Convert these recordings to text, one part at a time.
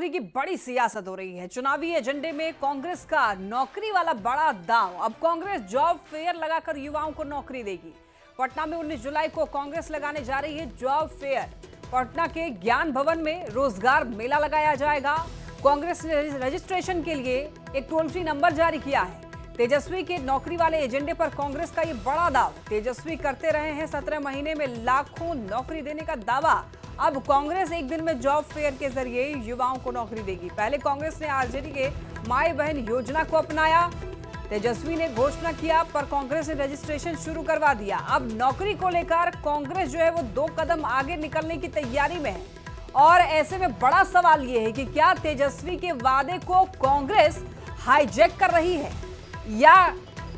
नौकरी की बड़ी सियासत हो रही है। चुनावी एजेंडे में कांग्रेस का नौकरी वाला बड़ा दांव। अब कांग्रेस जॉब फेयर लगाकर युवाओं को नौकरी देगी। पटना में 19 जुलाई को कांग्रेस लगाने जा रही है जॉब फेयर। पटना के ज्ञान भवन में रोजगार मेला लगाया जाएगा। कांग्रेस ने रजिस्ट्रेशन के लिए एक टोल फ्री नंबर जारी किया है। तेजस्वी के नौकरी वाले एजेंडे पर कांग्रेस का ये बड़ा दाव। तेजस्वी करते रहे हैं 17 महीने में लाखों नौकरी देने का दावा। अब कांग्रेस एक दिन में जॉब फेयर के जरिए युवाओं को नौकरी देगी। पहले कांग्रेस ने आरजेडी के माई बहन योजना को अपनाया। तेजस्वी ने घोषणा किया पर कांग्रेस ने रजिस्ट्रेशन शुरू करवा दिया। अब नौकरी को लेकर कांग्रेस जो है वो 2 कदम आगे निकलने की तैयारी में है। और ऐसे में बड़ा सवाल ये है कि क्या तेजस्वी के वादे को कांग्रेस हाईजैक कर रही है, या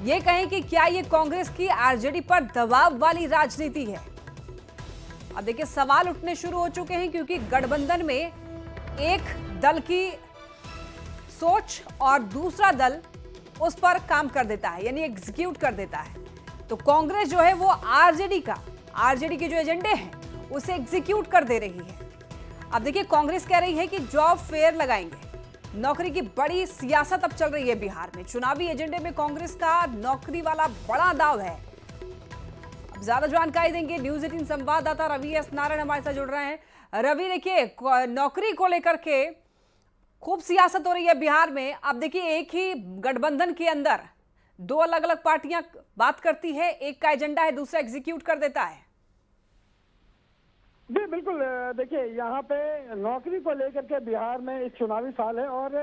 ये कहें कि क्या ये कांग्रेस की आरजेडी पर दबाव वाली राजनीति है। अब देखिए सवाल उठने शुरू हो चुके हैं, क्योंकि गठबंधन में एक दल की सोच और दूसरा दल उस पर काम कर देता है, यानी एग्जीक्यूट कर देता है। तो कांग्रेस जो है वो आरजेडी के जो एजेंडे हैं उसे एग्जीक्यूट कर दे रही है। अब देखिए कांग्रेस कह रही है कि जॉब फेयर लगाएंगे। नौकरी की बड़ी सियासत अब चल रही है बिहार में। चुनावी एजेंडे में कांग्रेस का नौकरी वाला बड़ा दाव है। अब ज्यादा जानकारी देंगे न्यूज 18 संवाददाता रवि एस नारायण हमारे साथ जुड़ रहे हैं। रवि, देखिए नौकरी को लेकर के खूब सियासत हो रही है बिहार में। अब देखिए एक ही गठबंधन के अंदर 2 अलग अलग पार्टियां बात करती है, एक का एजेंडा है, दूसरा एग्जीक्यूट कर देता है। जी बिल्कुल, देखिए यहाँ पे नौकरी को लेकर के बिहार में एक चुनावी साल है और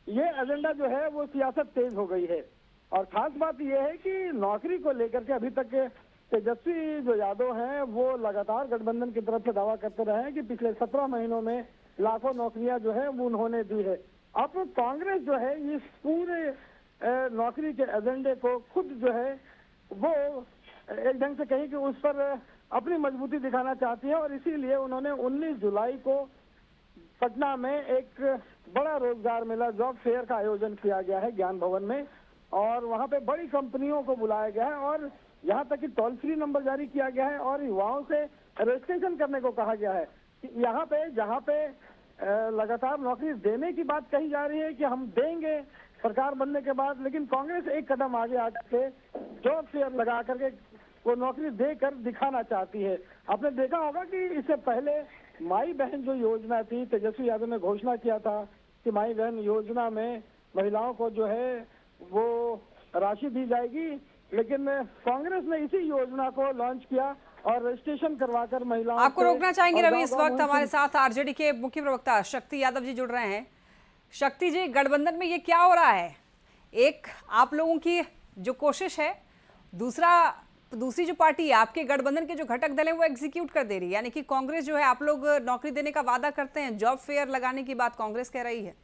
ये एजेंडा जो है वो सियासत तेज हो गई है। और खास बात ये है कि नौकरी को लेकर के अभी तक तेजस्वी जो यादव हैं वो लगातार गठबंधन की तरफ से दावा करते रहे हैं कि पिछले 17 महीनों में लाखों नौकरियां जो है वो उन्होंने दी है। अब कांग्रेस जो है इस पूरे नौकरी के एजेंडे को खुद जो है वो एक ढंग से कहीं कि उस पर अपनी मजबूती दिखाना चाहती है और इसीलिए उन्होंने 19 जुलाई को पटना में एक बड़ा रोजगार मेला जॉब फेयर का आयोजन किया गया है ज्ञान भवन में। और वहां पे बड़ी कंपनियों को बुलाया गया है और यहाँ तक कि टोल फ्री नंबर जारी किया गया है और युवाओं से रजिस्ट्रेशन करने को कहा गया है। यहाँ पे जहाँ पे लगातार नौकरी देने की बात कही जा रही है कि हम देंगे सरकार बनने के बाद, लेकिन कांग्रेस एक कदम आगे आके जॉब फेयर लगा करके वो नौकरी देकर दिखाना चाहती है। आपने देखा होगा कि इससे पहले माई बहन जो योजना थी, तेजस्वी यादव ने घोषणा किया था कि माई बहन योजना में महिलाओं को जो है वो राशि दी जाएगी, लेकिन कांग्रेस ने इसी योजना को लॉन्च किया और रजिस्ट्रेशन करवाकर महिलाओं आपको रोकना चाहेंगे रवि। इस वक्त हमारे साथ आरजेडी के मुख्य प्रवक्ता शक्ति यादव जी जुड़ रहे हैं। शक्ति जी, गठबंधन में ये क्या हो रहा है? एक आप लोगों की जो कोशिश है, दूसरी जो पार्टी है आपके गठबंधन के जो घटक दल है वो एग्जीक्यूट कर दे रही है। यानी कि कांग्रेस जो है, आप लोग नौकरी देने का वादा करते हैं, जॉब फेयर लगाने की बात कांग्रेस कह रही है।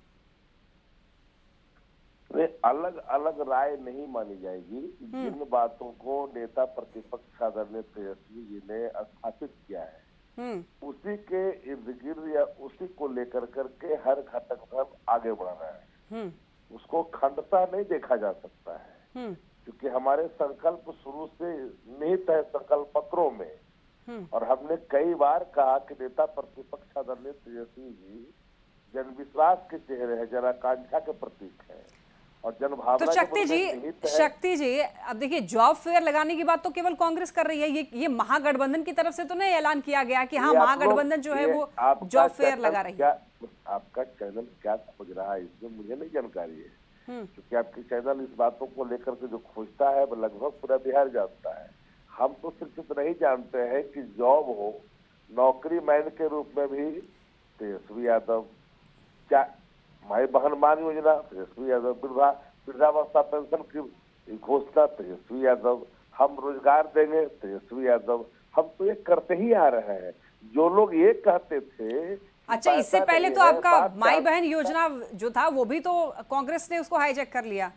अलग अलग राय नहीं मानी जाएगी। जिन बातों को नेता प्रतिपक्ष आदरणीय तेजस्वी जी ने स्थापित किया है उसी के इर्द गिर्द या उसी को लेकर करके हर घटक दल आगे बढ़ रहा है। उसको खंडता नहीं देखा जा सकता है, क्योंकि हमारे संकल्प शुरू से निहित है संकल्प पत्रों में। और हमने कई बार कहा कि नेता प्रतिपक्ष आदरणीय तेजस्वी जी जनविश्वास के चेहरे हैं, जनाकांक्षा के प्रतीक है और जनभावना। तो शक्ति जी अब देखिए जॉब फेयर लगाने की बात तो केवल कांग्रेस कर रही है। ये महागठबंधन की तरफ से तो नहीं ऐलान किया गया कि हाँ महागठबंधन जो है वो जॉब फेयर लगा रही है। आपका चैनल क्या खोज रहा है इसमें मुझे नहीं जानकारी है, क्योंकि आपकी चैनल इस बातों को लेकर के जो खोजता है वो लगभग पूरा बिहार जानता है। हम तो सिर्फ इतना नहीं जानते हैं कि जॉब हो, नौकरी मैन के रूप में भी तेजस्वी यादव, क्या माई बहन मान योजना तेजस्वी यादव, वृद्धावस्था पेंशन की घोषणा तेजस्वी यादव, हम रोजगार देंगे तेजस्वी यादव। हम तो ये करते ही आ रहे हैं। जो लोग ये कहते थे, अच्छा इससे पहले तो आपका माई बहन योजना जो था वो भी तो कांग्रेस ने उसको हाईजैक कर लिया।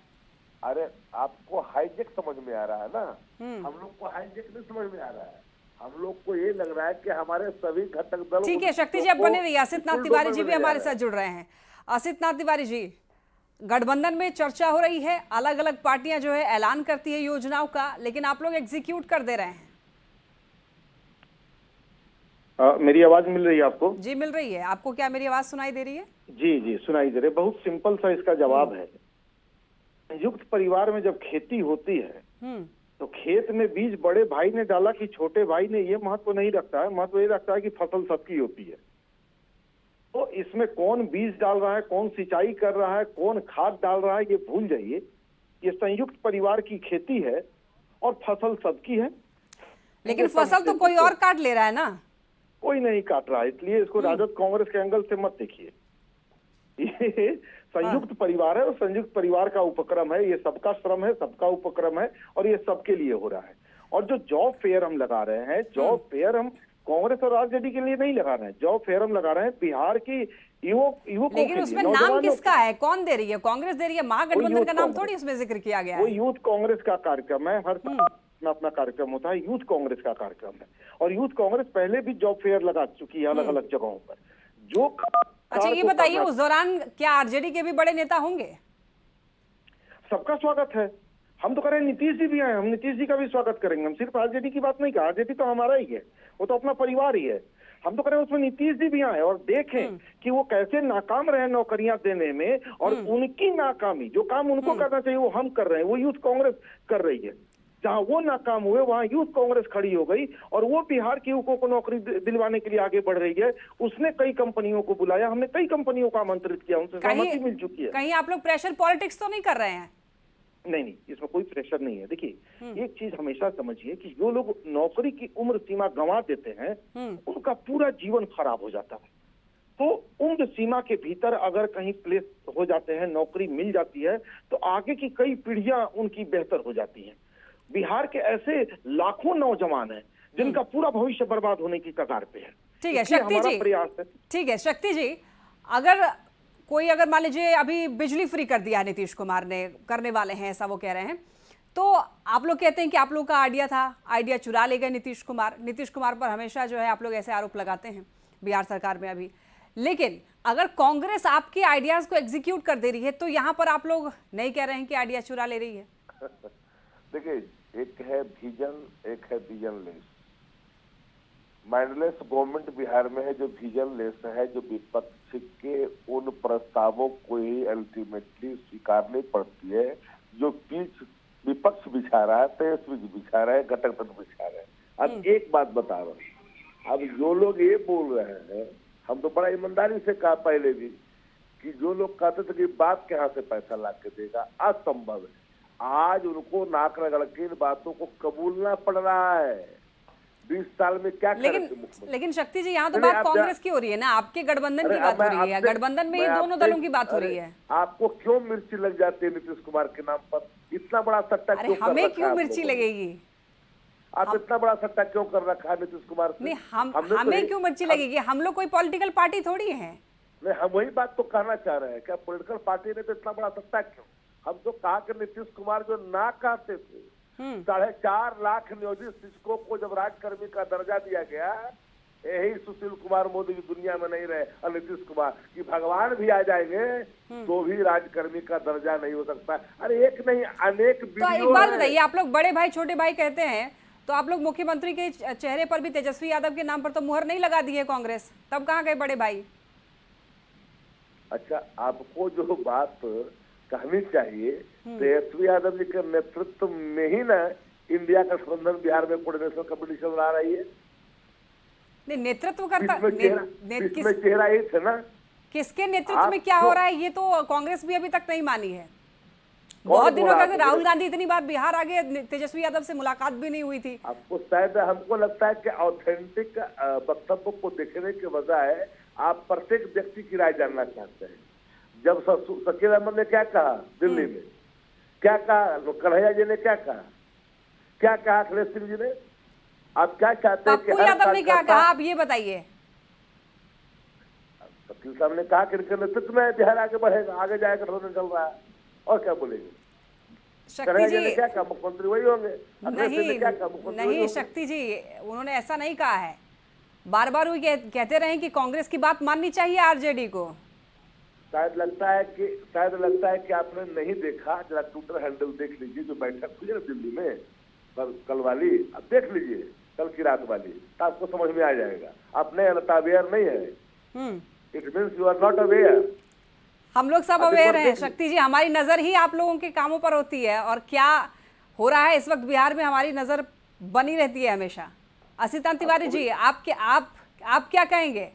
अरे आपको हाईजैक समझ में आ रहा है ना, हम लोग को हाईजैक नहीं समझ में आ रहा है। हम लोग को ये लग रहा है कि हमारे सभी घटक दल। ठीक है शक्ति जी, आप बने रहिए। असित नाथ तिवारी जी भी हमारे साथ जुड़ रहे हैं। असित नाथ तिवारी जी, गठबंधन में चर्चा हो रही है, अलग अलग पार्टियां जो है ऐलान करती है योजनाओं का, लेकिन आप लोग एग्जीक्यूट कर दे रहे हैं। मेरी आवाज मिल रही है आपको? जी मिल रही है। आपको क्या मेरी आवाज सुनाई दे रही है? जी जी सुनाई दे रही है। बहुत सिंपल सा इसका जवाब है। संयुक्त परिवार में जब खेती होती है तो खेत में बीज बड़े भाई ने डाला कि छोटे भाई ने, ये महत्व नहीं रखता है। महत्व ये रखता है कि फसल सबकी होती है। तो इसमें कौन बीज डाल रहा है, कौन सिंचाई कर रहा है, कौन खाद डाल रहा है, ये भूल जाइए। ये संयुक्त परिवार की खेती है और फसल सबकी है। लेकिन फसल तो कोई और काट ले रहा है ना। कोई नहीं काट रहा है, इसलिए इसको राजद कांग्रेस के एंगल से मत देखिए। ये संयुक्त परिवार है और संयुक्त परिवार का उपक्रम है। ये सबका श्रम है, सबका उपक्रम है और ये सबके लिए हो रहा है। और जो जॉब फेयर हम लगा रहे हैं, जॉब फेयर हम कांग्रेस और आरजेडी के लिए नहीं लगा रहे हैं। जॉब फेयर हम लगा रहे हैं बिहार की युवकों के लिए। लेकिन उसमें नाम किसका है? कौन दे रही है? कांग्रेस दे रही है? महागठबंधन का नाम थोड़ी उसमें जिक्र किया गया है। वो यूथ कांग्रेस का कार्यक्रम है। हर साल अपना कार्यक्रम होता है, यूथ कांग्रेस का कार्यक्रम है। और यूथ कांग्रेस पहले भी जॉब फेयर लगा चुकी है अलग अलग जगहों पर। जो अच्छा ये बताइए, उस दौरान क्या आरजेडी के भी बड़े नेता होंगे? सबका स्वागत है। हम तो कह रहे हैं नीतीश जी भी आए, हम नीतीश जी का भी स्वागत करेंगे। हम सिर्फ आरजेडी की बात नहीं कर, आरजेडी तो हमारा ही है, वो तो अपना परिवार ही है। हम तो कह रहे हैं उसमें नीतीश जी भी आए और देखें कि वो कैसे नाकाम रहे नौकरियां देने में। और उनकी नाकामी, जो काम उनको करना चाहिए वो हम कर रहे हैं, वो यूथ कांग्रेस कर रही है। जहां वो नाकाम हुए वहां यूथ कांग्रेस खड़ी हो गई और वो बिहार के युवकों को नौकरी दिलवाने के लिए आगे बढ़ रही है। उसने कई कंपनियों को बुलाया, हमने कई कंपनियों को आमंत्रित किया, उनसे सहमति मिल चुकी है। कहीं आप लोग प्रेशर पॉलिटिक्स तो नहीं कर रहे हैं? नहीं, इसमें कोई प्रेशर नहीं है। देखिए एक चीज हमेशा समझिए कि जो लोग नौकरी की उम्र सीमा गंवा देते हैं उनका पूरा जीवन खराब हो जाता है। तो उम्र सीमा के भीतर अगर कहीं प्लेस हो जाते हैं, नौकरी मिल जाती है, तो आगे की कई पीढ़ियां उनकी बेहतर हो जाती हैं। बिहार के ऐसे लाखों नौजवान हैं जिनका पूरा भविष्य बर्बाद होने की कगार पे है। ठीक है शक्ति जी, प्रयास है। ठीक है शक्ति जी, अगर मान लीजिए अभी बिजली फ्री कर दिया नीतीश कुमार ने, करने वाले हैं ऐसा वो कह रहे हैं, तो आप लोग कहते हैं कि आप लोग का आइडिया था, आइडिया चुरा ले गए नीतीश कुमार। नीतीश कुमार पर हमेशा जो है आप लोग ऐसे आरोप लगाते हैं बिहार सरकार में अभी। लेकिन अगर कांग्रेस आपके आइडियाज को एग्जीक्यूट कर दे रही है तो यहाँ पर आप लोग नहीं कह रहे हैं कि आइडिया चुरा ले रही है? देखिए, एक है विजन, एक है विजनलेस। माइंडलेस गवर्नमेंट बिहार में है जो विजनलेस है, जो विपक्ष के उन प्रस्तावों को ही अल्टीमेटली स्वीकारनी पड़ती है जो बीच विपक्ष बिछा रहा है, तेजस्वी जी बिछा रहा है, घटक तक बिछा रहे हैं। अब एक बात बता रहा हूँ, अब जो लोग ये बोल रहे हैं, हम तो बड़ा ईमानदारी से कहा पहले भी कि जो लोग कहते थे कि बाप कहाँ से पैसा ला के देगा, असंभव है। आज उनको नाक रगड़ के इन बातों को कबूलना पड़ रहा है। 20 साल में क्या लेकिन शक्ति जी यहाँ तो बात कांग्रेस की हो रही है ना, आपके गठबंधन की बात हो रही है। गठबंधन में ये दोनों दलों की बात हो रही है। आपको क्यों मिर्ची लग जाती है नीतीश कुमार के नाम पर? इतना बड़ा सट्टा क्यों कर रखा है? हमें क्यों मिर्ची लगेगी? आप इतना बड़ा सट्टा क्यों कर रखा है नीतीश कुमार से? नहीं, हमें क्यों मिर्ची लगेगी? हम लोग कोई पॉलिटिकल पार्टी थोड़ी है। नहीं, हम वही बात तो कहना चाह रहे हैं, क्या पॉलिटिकल पार्टी ने तो इतना बड़ा सट्टा क्यों? हम तो कहा कि नीतीश कुमार जो ना कहते थे, 4.5 लाख नियोजित शिक्षकों को जब राजकर्मी का दर्जा दिया गया, यही सुशील कुमार मोदी की दुनिया में नहीं रहे और नीतीश कुमार कि भगवान भी आ जाएंगे तो भी राजकर्मी का दर्जा नहीं हो सकता। अरे एक नहीं अनेक तो एक बात बताइए, आप लोग बड़े भाई छोटे भाई कहते हैं, तो आप लोग मुख्यमंत्री के चेहरे पर भी तेजस्वी यादव के नाम पर तो मुहर नहीं लगा दी है कांग्रेस, तब कहाँ गए बड़े भाई? अच्छा, आपको जो बात कहनी चाहिए, तेजस्वी यादव जी के नेतृत्व में ही ना इंडिया का गठबंधन बिहार में कोऑर्डिनेशन कमेटी चल रहा है। नहीं, नेतृत्व करता चेहरा ही थे ना। किसके नेतृत्व में क्या हो रहा है ये तो कांग्रेस भी अभी तक नहीं मानी है। बहुत दिनों तक राहुल गांधी इतनी बार बिहार आ गए, तेजस्वी यादव से मुलाकात भी नहीं हुई थी। आपको शायद, हमको लगता है कि ऑथेंटिक वक्तव्य को देखने के बजाय आप प्रत्येक व्यक्ति की राय जानना चाहते हैं। जब शकील अहमद ने क्या कहा दिल्ली में, क्या कहा कन्हैया जी ने, क्या कहा अखिलेश सिंह जी ने, आप क्या चाहते हैं? पप्पू यादव ने क्या कहा, आप ये बताइए। शकील साहब ने कहा कि इनके नेतृत्व में बिहार आगे बढ़ेगा, आगे जाएगा, गठबंधन चल रहा है, और क्या बोलेंगे? शक्ति जी क्या कहा, मुख्यमंत्री वही होंगे? नहीं शक्ति जी, उन्होंने ऐसा नहीं कहा है। बार बार वो कहते रहे कि कांग्रेस की बात माननी चाहिए आरजेडी को। शायद लगता है कि आपने नहीं देखा। जरा ट्विटर हैंडल देख लीजिए, जो बैठक हुई है दिल्ली में कल वाली, अब देख लीजिए। कल की रात वाली, तो आपको समझ में आ जाएगा। आप नहीं अवेयर नहीं है, it means you are not aware. हम लोग सब अवेयर हैं शक्ति जी, हमारी नजर ही आप लोगों के कामों पर होती है, और क्या हो रहा है इस वक्त बिहार में हमारी नजर बनी रहती है हमेशा। असीतांत तिवारी जी, आप क्या कहेंगे?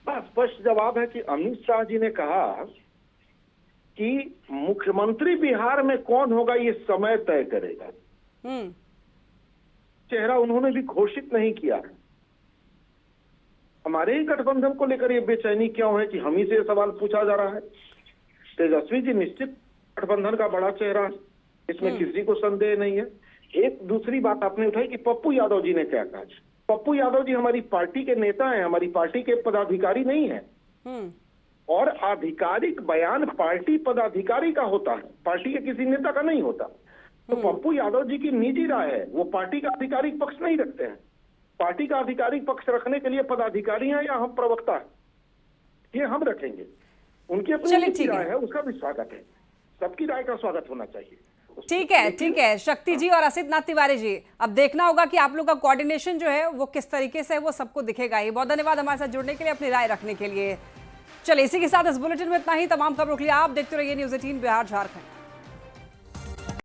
स्पष्ट जवाब है कि अमित शाह जी ने कहा कि मुख्यमंत्री बिहार में कौन होगा ये समय तय करेगा। चेहरा उन्होंने भी घोषित नहीं किया है। हमारे ही गठबंधन को लेकर ये बेचैनी क्यों है कि हम ही से ये सवाल पूछा जा रहा है। तेजस्वी जी निश्चित गठबंधन का बड़ा चेहरा है, इसमें किसी को संदेह नहीं है। एक दूसरी बात आपने उठाई कि पप्पू यादव जी ने क्या कहा। पप्पू यादव जी हमारी पार्टी के नेता हैं, हमारी पार्टी के पदाधिकारी नहीं है, और आधिकारिक बयान पार्टी पदाधिकारी का होता है, पार्टी के किसी नेता का नहीं होता। तो पप्पू यादव जी की निजी राय है, वो पार्टी का आधिकारिक पक्ष नहीं रखते हैं। पार्टी का आधिकारिक पक्ष रखने के लिए पदाधिकारी हैं या हम प्रवक्ता हैं, ये हम रखेंगे। उनकी अपनी निजी राय है, उसका भी स्वागत है। सबकी राय का स्वागत होना चाहिए। ठीक है शक्ति जी और असीतांत तिवारी जी, अब देखना होगा कि आप लोग का कोऑर्डिनेशन जो है वो किस तरीके से है, वो सबको दिखेगा ही। बहुत धन्यवाद हमारे साथ जुड़ने के लिए, अपनी राय रखने के लिए। चलिए इसी के साथ इस बुलेटिन में इतना ही। तमाम खबरों के लिए आप देखते रहिए न्यूज़ 18 बिहार झारखंड।